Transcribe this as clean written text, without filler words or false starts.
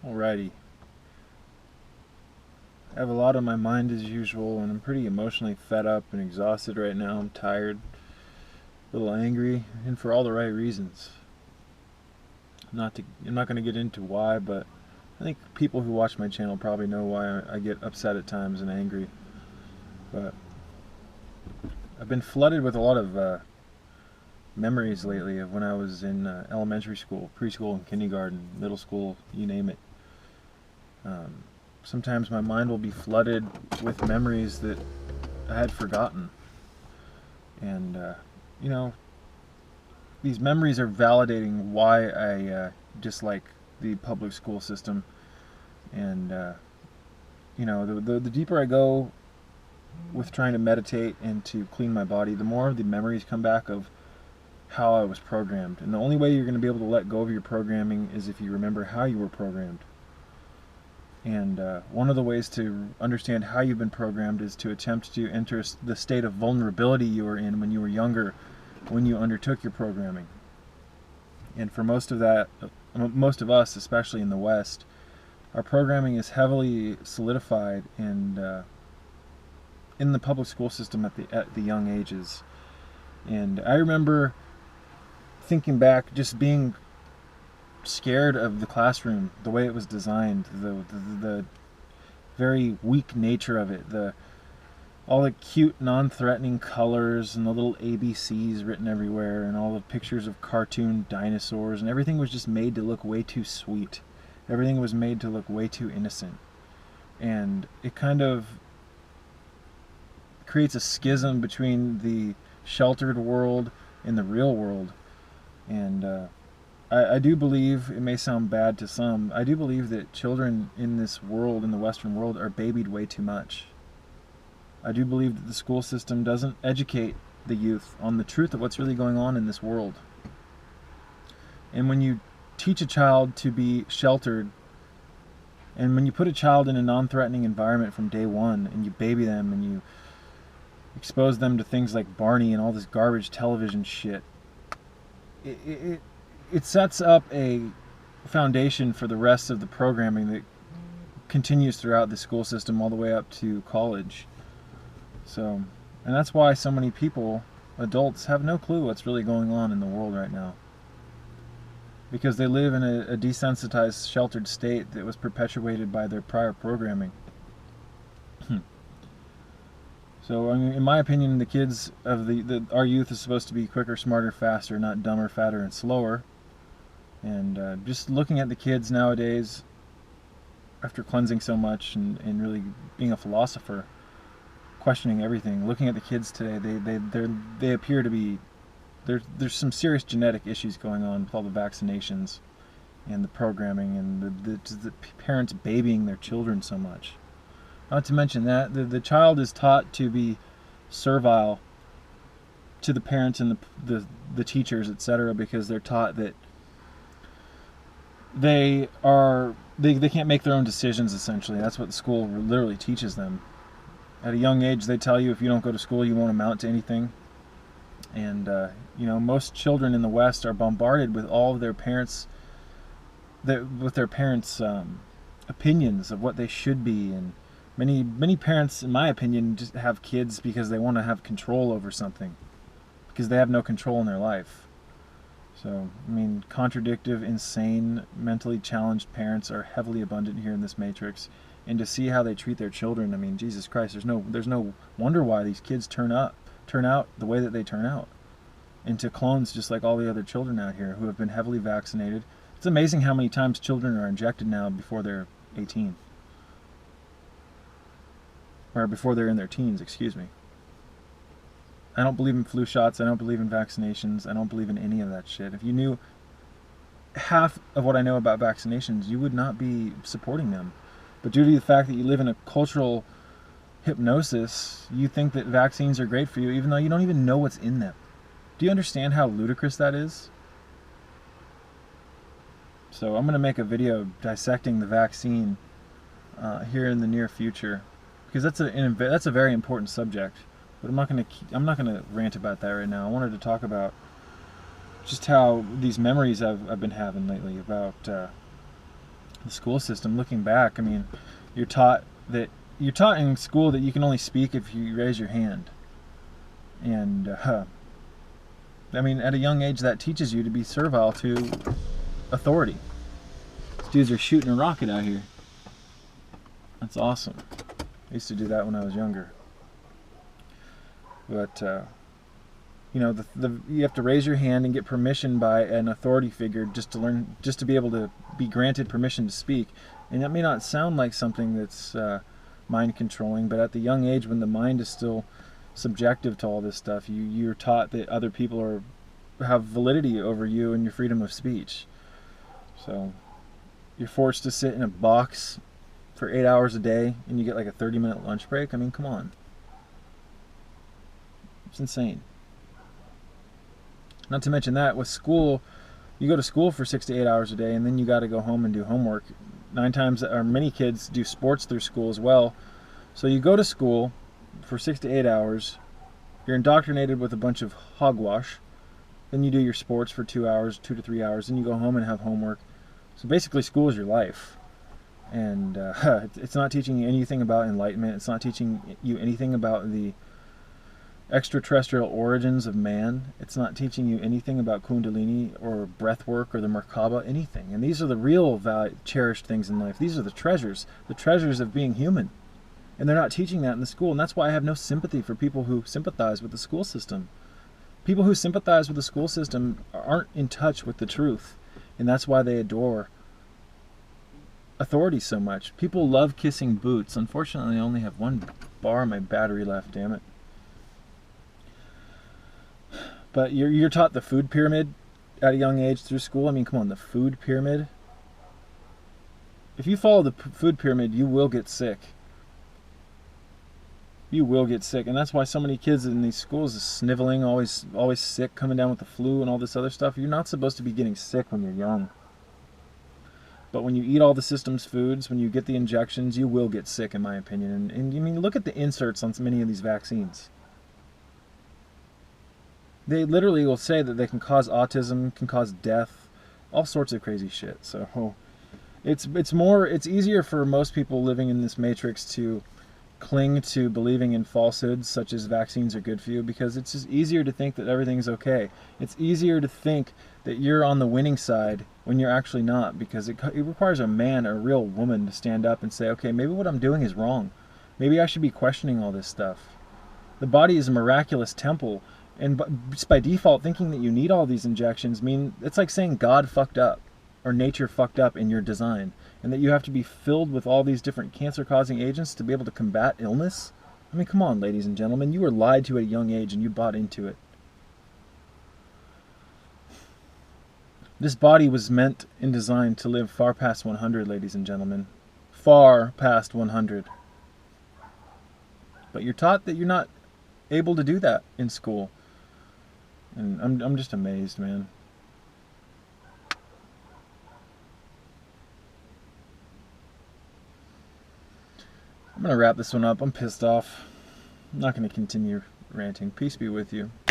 Alrighty. I have a lot on my mind as usual, and I'm pretty emotionally fed up and exhausted right now. I'm tired, a little angry, and for all the right reasons. I'm not going to get into why, but I think people who watch my channel probably know why I get upset at times and angry. But I've been flooded with a lot of memories lately of when I was in elementary school, preschool, and kindergarten, middle school, you name it. Sometimes my mind will be flooded with memories that I had forgotten. And, you know, these memories are validating why I dislike the public school system. And, you know, the deeper I go with trying to meditate and to clean my body, the more the memories come back of how I was programmed. And the only way you're going to be able to let go of your programming is if you remember how you were programmed. And one of the ways to understand how you've been programmed is to attempt to enter the state of vulnerability you were in when you were younger, when you undertook your programming. And for most of us, especially in the West, our programming is heavily solidified and in the public school system at the young ages. And I remember thinking back, just being scared of the classroom, the way it was designed, the very weak nature of it, all the cute, non-threatening colors and the little ABCs written everywhere, and all the pictures of cartoon dinosaurs, and everything was just made to look way too sweet. Everything was made to look way too innocent. And it kind of creates a schism between the sheltered world and the real world. And I do believe, it may sound bad to some, I do believe that children in this world, in the Western world, are babied way too much. I do believe that the school system doesn't educate the youth on the truth of what's really going on in this world. And when you teach a child to be sheltered, and when you put a child in a non-threatening environment from day one, and you baby them, and you expose them to things like Barney and all this garbage television shit, it sets up a foundation for the rest of the programming that continues throughout the school system all the way up to college. So, and that's why so many people, adults, have no clue what's really going on in the world right now. Because they live in a desensitized, sheltered state that was perpetuated by their prior programming. So, I mean, in my opinion, the kids of our youth is supposed to be quicker, smarter, faster, not dumber, fatter, and slower. And just looking at the kids nowadays, after cleansing so much and really being a philosopher, questioning everything, looking at the kids today, they appear to be, there's some serious genetic issues going on with all the vaccinations and the programming and the parents babying their children so much. Not to mention that the child is taught to be servile to the parents and the teachers, etc., because they're taught that they can't make their own decisions. Essentially, that's what the school literally teaches them. At a young age, they tell you if you don't go to school, you won't amount to anything. And you know, most children in the West are bombarded with all of their parents' opinions of what they should be. And many parents, in my opinion, just have kids because they want to have control over something, because they have no control in their life. So, I mean, contradictive, insane, mentally challenged parents are heavily abundant here in this matrix. And to see how they treat their children, I mean, Jesus Christ, there's no wonder why these kids turn out the way that they turn out, into clones just like all the other children out here who have been heavily vaccinated. It's amazing how many times children are injected now before they're 18. Or before they're in their teens, excuse me. I don't believe in flu shots. I don't believe in vaccinations. I don't believe in any of that shit. If you knew half of what I know about vaccinations, you would not be supporting them. But due to the fact that you live in a cultural hypnosis, you think that vaccines are great for you, even though you don't even know what's in them. Do you understand how ludicrous that is? So I'm going to make a video dissecting the vaccine here in the near future, because that's a very important subject. But I'm not going to rant about that right now. I wanted to talk about just how these memories I've been having lately about the school system, looking back, I mean, you're taught in school that you can only speak if you raise your hand. And, I mean, at a young age, that teaches you to be servile to authority. These dudes are shooting a rocket out here. That's awesome. I used to do that when I was younger. But, you know, you have to raise your hand and get permission by an authority figure just to be able to be granted permission to speak. And that may not sound like something that's mind controlling, but at the young age when the mind is still subjective to all this stuff, you're taught that other people have validity over you and your freedom of speech. So you're forced to sit in a box for 8 hours a day and you get like a 30-minute lunch break. I mean, come on. It's insane. Not to mention that with school, you go to school for 6 to 8 hours a day and then you got to go home and do homework. Many kids do sports through school as well. So you go to school for 6 to 8 hours, you're indoctrinated with a bunch of hogwash, then you do your sports for 2 hours, 2 to 3 hours, then you go home and have homework. So basically school is your life. And it's not teaching you anything about enlightenment. It's not teaching you anything about the extraterrestrial origins of man. It's not teaching you anything about Kundalini or breath work or the Merkaba, anything. And these are the real cherished things in life. These are the treasures of being human. And they're not teaching that in the school. And that's why I have no sympathy for people who sympathize with the school system. People who sympathize with the school system aren't in touch with the truth. And that's why they adore authority so much. People love kissing boots. Unfortunately, I only have one bar on my battery left, damn it. But you're taught the food pyramid at a young age through school. I mean, come on, the food pyramid. If you follow the food pyramid, you will get sick. You will get sick. And that's why so many kids in these schools are sniveling, always sick, coming down with the flu and all this other stuff. You're not supposed to be getting sick when you're young. But when you eat all the system's foods, when you get the injections, you will get sick, in my opinion. And I mean, look at the inserts on so many of these vaccines. They literally will say that they can cause autism, can cause death, all sorts of crazy shit. So it's easier for most people living in this matrix to cling to believing in falsehoods such as vaccines are good for you, because it's just easier to think that everything's okay. It's easier to think that you're on the winning side when you're actually not, because it requires a man or a real woman to stand up and say, okay, maybe what I'm doing is wrong. Maybe I should be questioning all this stuff. The body is a miraculous temple. And just by default, thinking that you need all these injections it's like saying God fucked up or nature fucked up in your design, and that you have to be filled with all these different cancer-causing agents to be able to combat illness. I mean, come on, ladies and gentlemen. You were lied to at a young age and you bought into it. This body was meant and designed to live far past 100, ladies and gentlemen. Far past 100. But you're taught that you're not able to do that in school. And I'm just amazed, man. I'm going to wrap this one up. I'm pissed off. I'm not going to continue ranting. Peace be with you.